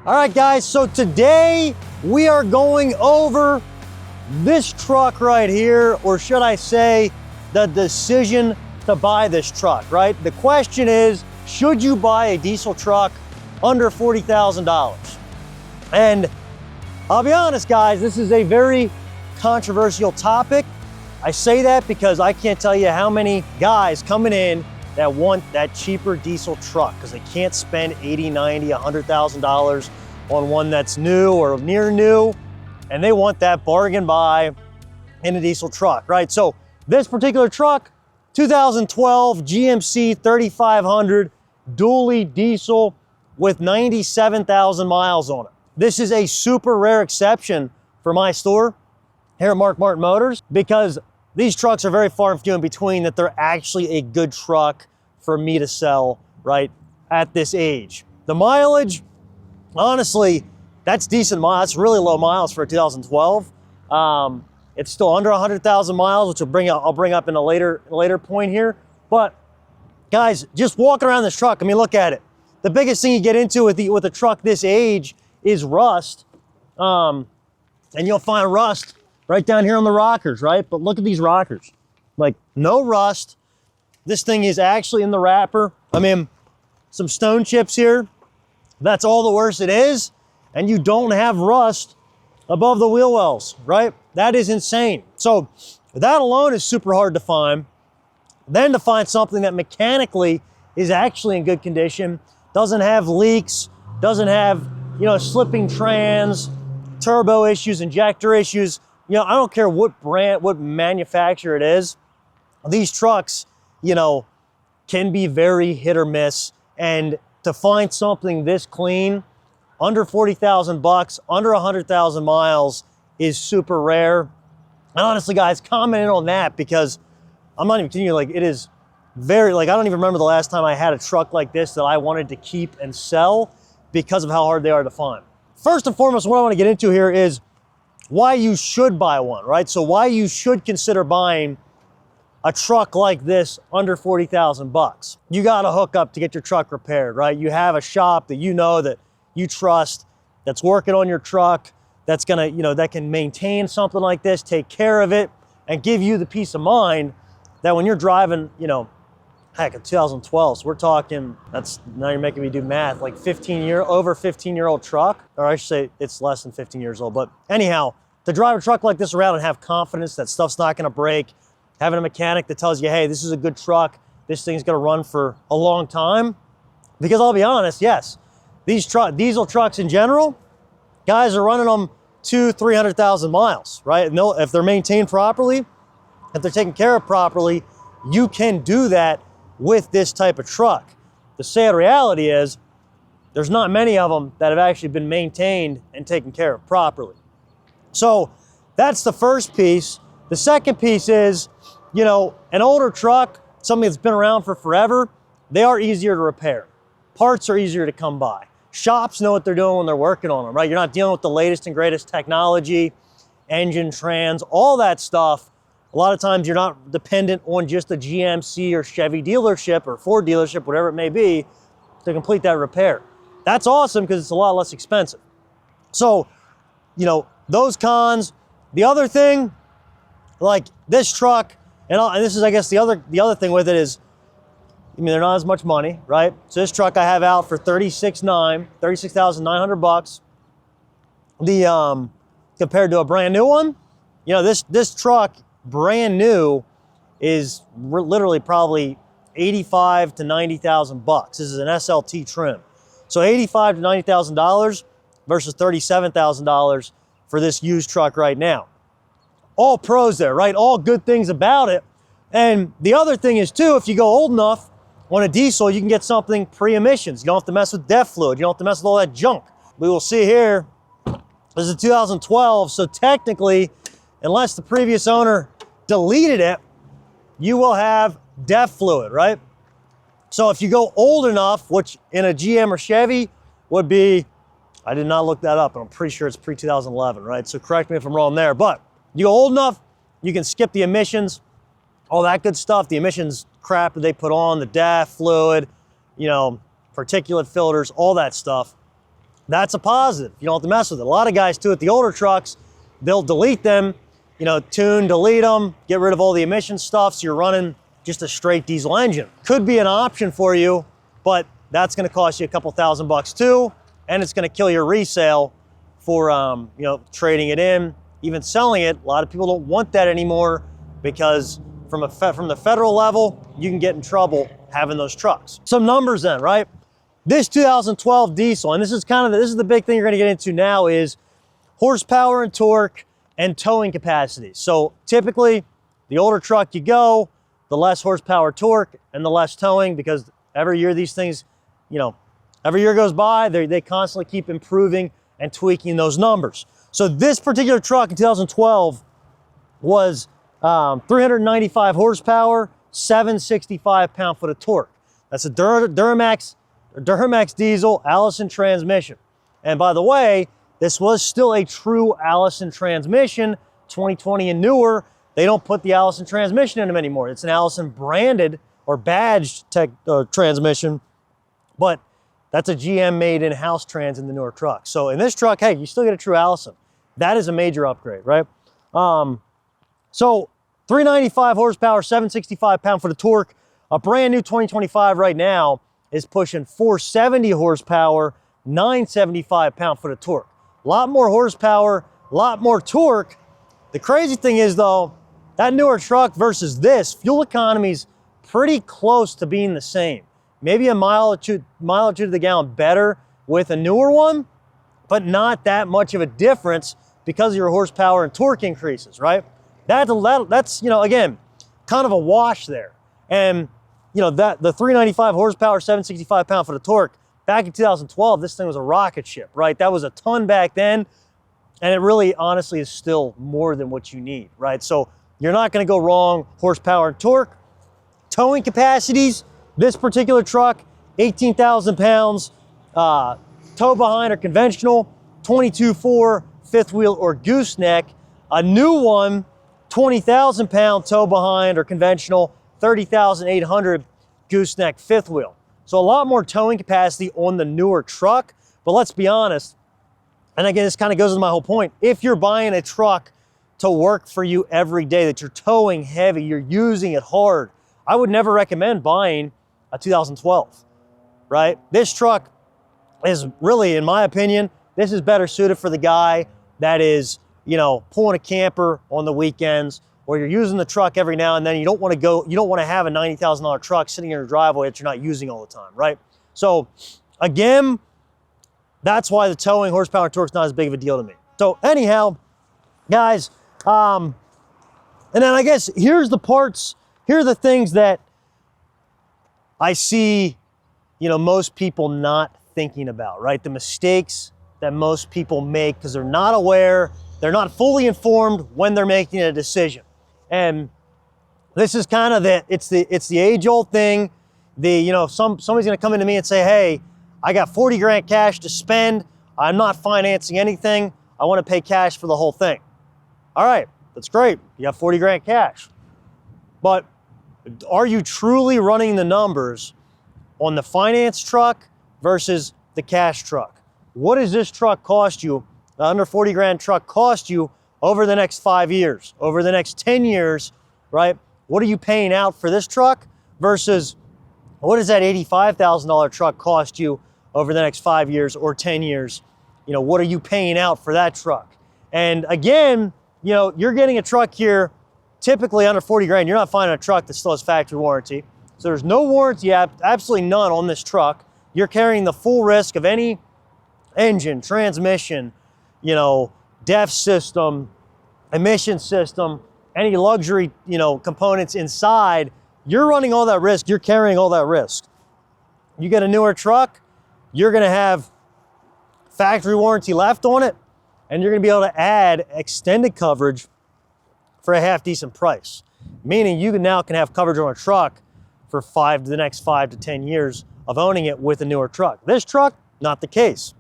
All right, guys, so today we are going over this truck right here, or should I say the decision to buy this truck, right? The question is, should you buy a diesel truck under $40,000? And I'll be honest, guys, this is a very controversial topic. I say that because I can't tell you how many guys coming in that want that cheaper diesel truck because they can't spend $80, $90, $100,000 on one that's new or near new, and they want that bargain buy in a diesel truck, right? So this particular truck, 2012 GMC 3500 dually diesel with 97,000 miles on it. This is a super rare exception for my store here at Mark Martin Motors, because these trucks are very far and few in between that they're actually a good truck for me to sell, right, at this age. The mileage, honestly, that's decent miles. That's really low miles for a 2012. It's still under 100,000 miles, which I'll bring up in a later point here. But guys, just walking around this truck, I mean, look at it. The biggest thing you get into with a truck this age is rust. And you'll find rust right down here on the rockers, right? But look at these rockers, like no rust. This thing is actually in the wrapper. I mean, some stone chips here. That's all the worse it is. And you don't have rust above the wheel wells, right? That is insane. So that alone is super hard to find. Then to find something that mechanically is actually in good condition, doesn't have leaks, doesn't have, slipping trans, turbo issues, injector issues. I don't care what brand, what manufacturer it is. These trucks, can be very hit or miss. And to find something this clean, under 40,000 bucks, under 100,000 miles is super rare. And honestly, guys, comment in on that, because I'm not even kidding you, it is very, I don't even remember the last time I had a truck like this that I wanted to keep and sell because of how hard they are to find. First and foremost, what I want to get into here is why you should buy one, right? So why you should consider buying a truck like this under 40,000 bucks. You got to hook up to get your truck repaired, right? You have a shop that that you trust, that's working on your truck, that's gonna, that can maintain something like this, take care of it, and give you the peace of mind that when you're driving, heck, a 2012, so we're talking, now you're making me do math, like over 15-year-old truck, or I should say it's less than 15 years old, but anyhow, to drive a truck like this around and have confidence that stuff's not gonna break, having a mechanic that tells you, hey, this is a good truck, this thing's gonna run for a long time. Because I'll be honest, yes, these diesel trucks in general, guys are running them 200,000-300,000 miles, right? And if they're maintained properly, if they're taken care of properly, you can do that with this type of truck. The sad reality is there's not many of them that have actually been maintained and taken care of properly. So that's the first piece. The second piece is, an older truck, something that's been around for forever, they are easier to repair. Parts are easier to come by. Shops know what they're doing when they're working on them, right? You're not dealing with the latest and greatest technology, engine, trans, all that stuff. A lot of times you're not dependent on just a GMC or Chevy dealership or Ford dealership, whatever it may be, to complete that repair. That's awesome because it's a lot less expensive. So, those cons. The other thing, like this truck, and this is, I guess, the other thing with it is, they're not as much money, right? So this truck I have out for $36,900 bucks. Compared to a brand new one, this truck brand new is literally probably 85 to 90,000 bucks. This is an SLT trim. So $85 to $90,000 versus $37,000 for this used truck right now. All pros there, right? All good things about it. And the other thing is too, if you go old enough on a diesel, you can get something pre-emissions. You don't have to mess with DEF fluid. You don't have to mess with all that junk. We will see here, this is a 2012, so technically, unless the previous owner deleted it, you will have DEF fluid, right? So if you go old enough, which in a GM or Chevy would be, I did not look that up, and I'm pretty sure it's pre-2011, right? So correct me if I'm wrong there, but you go old enough, you can skip the emissions, all that good stuff, the emissions crap that they put on, the DEF fluid, particulate filters, all that stuff. That's a positive. You don't have to mess with it. A lot of guys too at the older trucks, they'll delete them, you know, tune, delete them, get rid of all the emission stuff, so you're running just a straight diesel engine. Could be an option for you, but that's gonna cost you a couple $1,000 too, and it's gonna kill your resale for you know, trading it in, even selling it. A lot of people don't want that anymore because from the federal level, you can get in trouble having those trucks. Some numbers then, right? This 2012 diesel, and this is the big thing you're gonna get into now, is horsepower and torque and towing capacity. So typically, the older truck you go, the less horsepower, torque, and the less towing, because every year these things, you know, every year goes by, they constantly keep improving and tweaking those numbers. So this particular truck in 2012 was 395 horsepower, 765 pound-foot of torque. That's a Duramax diesel Allison transmission. And by the way, this was still a true Allison transmission, 2020 and newer. They don't put the Allison transmission in them anymore. It's an Allison branded or badged transmission, but that's a GM made in-house trans in the newer truck. So in this truck, hey, you still get a true Allison. That is a major upgrade, right? So 395 horsepower, 765 pound-foot of torque. A brand new 2025 right now is pushing 470 horsepower, 975 pound-foot of torque. A lot more horsepower, a lot more torque. The crazy thing is though, that newer truck versus this, fuel economy's pretty close to being the same. Maybe a mile or two to the gallon better with a newer one, but not that much of a difference because of your horsepower and torque increases, right? That's, you know, again, kind of a wash there. And you know, that the 395 horsepower, 765 pound-foot of torque, back in 2012, this thing was a rocket ship, right? That was a ton back then, and it really, honestly, is still more than what you need, right? So you're not gonna go wrong, horsepower and torque. Towing capacities, this particular truck, 18,000 pounds, tow behind or conventional, 22.4 fifth wheel or gooseneck. A new one, 20,000 pound tow behind or conventional, 30,800 gooseneck fifth wheel. So a lot more towing capacity on the newer truck, but let's be honest, and again, this kind of goes to my whole point. If you're buying a truck to work for you every day, that you're towing heavy, you're using it hard, I would never recommend buying a 2012, right? This truck is really, in my opinion, this is better suited for the guy that is, you know, pulling a camper on the weekends, or you're using the truck every now and then. You don't want to have a $90,000 truck sitting in your driveway that you're not using all the time, right? So again, that's why the towing horsepower and torque is not as big of a deal to me. So anyhow, guys, and then I guess here are the things that I see, you know, most people not thinking about, right? The mistakes that most people make because they're not aware, they're not fully informed when they're making a decision. And this is kind of it's the age-old thing. You know, somebody's gonna come into me and say, hey, I got 40 grand cash to spend. I'm not financing anything. I wanna pay cash for the whole thing. All right, that's great. You have 40 grand cash. But are you truly running the numbers on the finance truck versus the cash truck? What does this truck cost you, the under 40 grand truck cost you over the next 5 years, over the next 10 years, right? What are you paying out for this truck versus what does that $85,000 truck cost you over the next 5 years or 10 years? You know, what are you paying out for that truck? And again, you know, you're getting a truck here, typically under 40 grand, you're not finding a truck that still has factory warranty. So there's no warranty, absolutely none on this truck. You're carrying the full risk of any engine, transmission, you know, DEF system, emission system, any luxury, you know, components inside. You're running all that risk, you're carrying all that risk. You get a newer truck, you're gonna have factory warranty left on it, and you're gonna be able to add extended coverage for a half decent price. Meaning you now can have coverage on a truck for the next 5 to 10 years of owning it with a newer truck. This truck, not the case.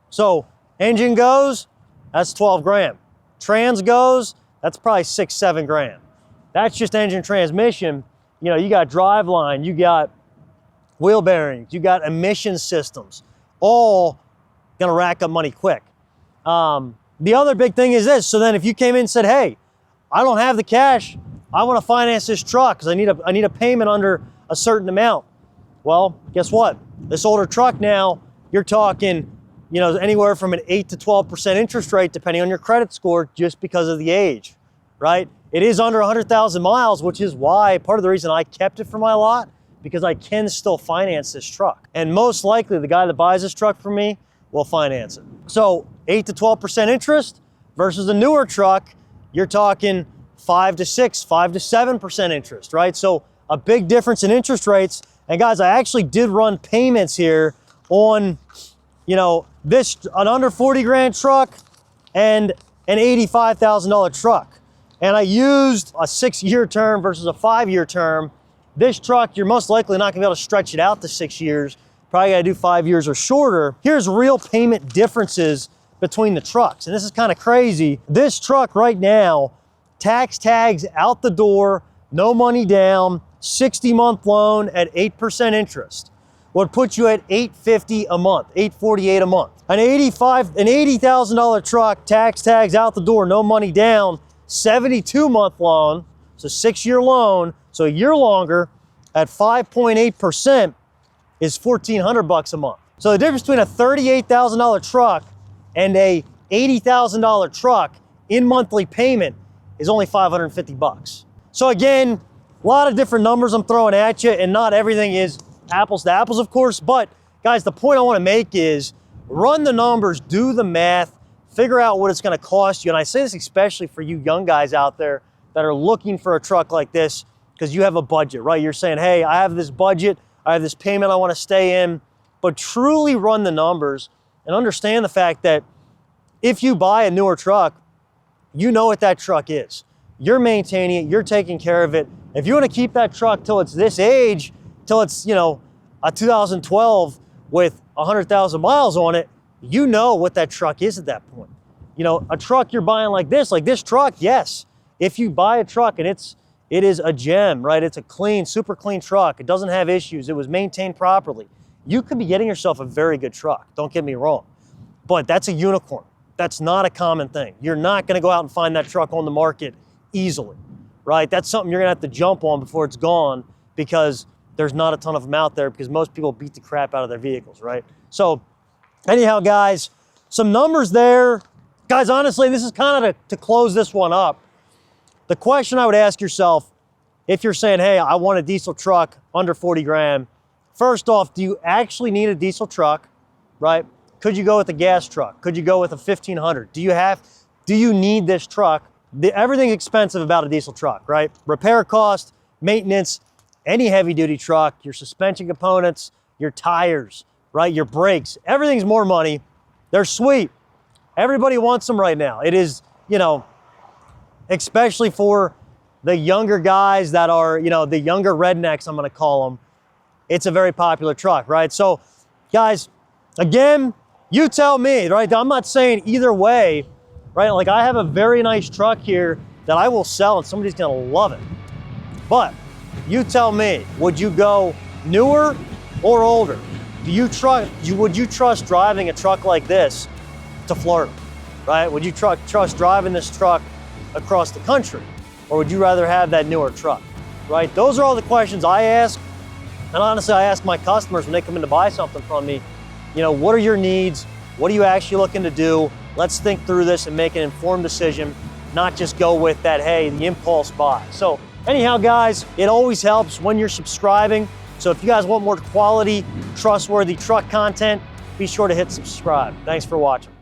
So engine goes, that's 12 grand. Trans goes, that's probably 6, 7 grand. That's just engine transmission. You know, you got driveline, you got wheel bearings, you got emission systems, all gonna rack up money quick. The other big thing is this. So then if you came in and said, hey, I don't have the cash, I want to finance this truck because I need a payment under a certain amount. Well, guess what? This older truck now, you're talking, you know, anywhere from an 8 to 12% interest rate, depending on your credit score, just because of the age, right? It is under 100,000 miles, which is why part of the reason I kept it for my lot, because I can still finance this truck. And most likely the guy that buys this truck from me will finance it. So 8 to 12% interest versus a newer truck, you're talking 5 to 7% interest, right? So a big difference in interest rates. And guys, I actually did run payments here on, you know, an under 40 grand truck and an $85,000 truck. And I used a 6-year term versus a 5-year term. This truck, you're most likely not gonna be able to stretch it out to 6 years. Probably gotta do 5 years or shorter. Here's real payment differences between the trucks. And this is kind of crazy. This truck right now, tax tags out the door, no money down, 60-month loan at 8% interest would put you at $850 a month, $848 a month. An $80,000 truck, tax tags out the door, no money down, 72-month loan, so 6-year loan, so a year longer, at 5.8% is $1,400 a month. So the difference between a $38,000 truck and a $80,000 truck in monthly payment is only $550. So again, a lot of different numbers I'm throwing at you, and not everything is apples to apples, of course, but guys, the point I want to make is run the numbers, do the math, figure out what it's going to cost you. And I say this especially for you young guys out there that are looking for a truck like this because you have a budget, right? You're saying, hey, I have this budget, I have this payment I want to stay in, but truly run the numbers and understand the fact that if you buy a newer truck, you know what that truck is. You're maintaining it, you're taking care of it. If you want to keep that truck till it's this age, till it's, you know, a 2012 with 100,000 miles on it, you know what that truck is at that point. You know, a truck you're buying like this truck, yes. If you buy a truck and it is a gem, right? It's a clean, super clean truck. It doesn't have issues. It was maintained properly. You could be getting yourself a very good truck. Don't get me wrong, but that's a unicorn. That's not a common thing. You're not going to go out and find that truck on the market easily, right? That's something you're going to have to jump on before it's gone, because there's not a ton of them out there, because most people beat the crap out of their vehicles, right? So anyhow, guys, some numbers there. Guys, honestly, this is kind of to close this one up. The question I would ask yourself, if you're saying, hey, I want a diesel truck under 40 grand, first off, do you actually need a diesel truck, right? Could you go with a gas truck? Could you go with a 1500? Do you need this truck? Everything's expensive about a diesel truck, right? Repair cost, maintenance, any heavy duty truck, your suspension components, your tires, right? Your brakes, everything's more money. They're sweet. Everybody wants them right now. It is, you know, especially for the younger guys that are, you know, the younger rednecks, I'm gonna call them. It's a very popular truck, right? So guys, again, you tell me, right? I'm not saying either way, right? Like, I have a very nice truck here that I will sell and somebody's gonna love it. But you tell me, would you go newer or older? Would you trust driving a truck like this to Florida, right? Would you trust driving this truck across the country? Or would you rather have that newer truck, right? Those are all the questions I ask. And honestly, I ask my customers when they come in to buy something from me, you know, what are your needs? What are you actually looking to do? Let's think through this and make an informed decision, not just go with that, hey, the impulse buy. So anyhow, guys, it always helps when you're subscribing. So if you guys want more quality, trustworthy truck content, be sure to hit subscribe. Thanks for watching.